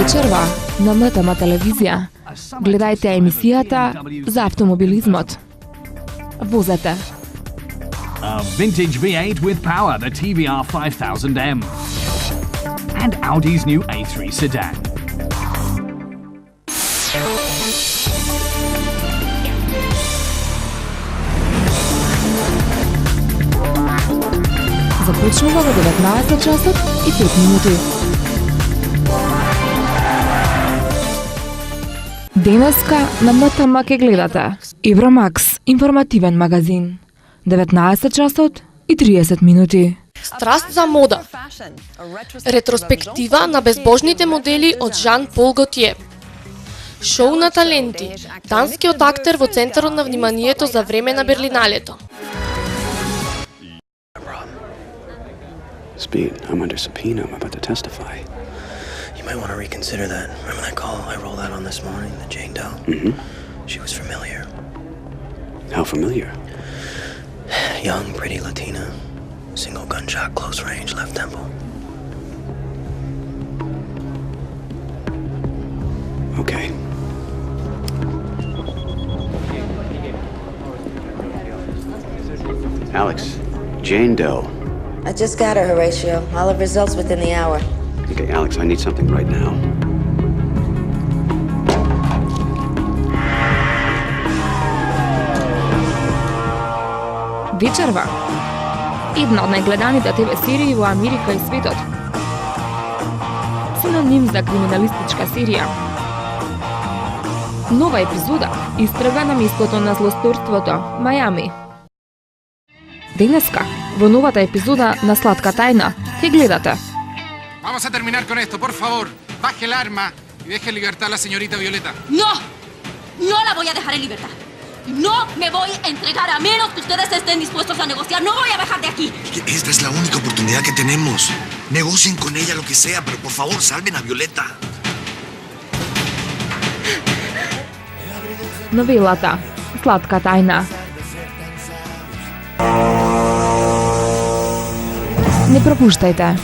Вечерва на МТМ телевизија. Гледајте емисијата за автомобилизмот. Возете. A vintage V8 with power, the TVR 5000M. And Audi's new A3 sedan. Започнува во 19 часот и 5 минути. Денеска на МТМ ке гледате Евромакс, информативен магазин. 19 часот и 30 минути. Страст за мода. Ретроспектива на безбожните модели од Жан-Пол Готие. Шоу на таленти. Данскиот актер во центарот на вниманието за време на Берлиналето. Speed, I'm under subpoena. I'm about to testify. You might want to reconsider that. Remember that call I rolled out on this morning, the Jane Doe? Mm-hmm. She was familiar. How familiar? Young, pretty Latina. Single gunshot, close range, left temple. Okay. Alex, Jane Doe. I just got her, Horatio. I'll have results within the hour. Okay, Alex, I need something right now. Вечерва. Една од најгледаните ТВ серии во Америка и светот. Синоним за криминалистичка серија. Нова епизода истрага на местото на злосторството, Мајами. Денеска, во новата епизода на Сладка тајна, ќе гледате. Vamos a terminar con esto, por favor. Baje el arma y deje en libertad a la señorita Violeta. ¡No! No la voy a dejar en libertad. No me voy a entregar a menos que ustedes estén dispuestos a negociar. No voy a bajar de aquí. Esta es la única oportunidad que tenemos. Negocien con ella lo que sea, pero por favor salven a Violeta. Новелата Сладка тајна. Не пропуштајте.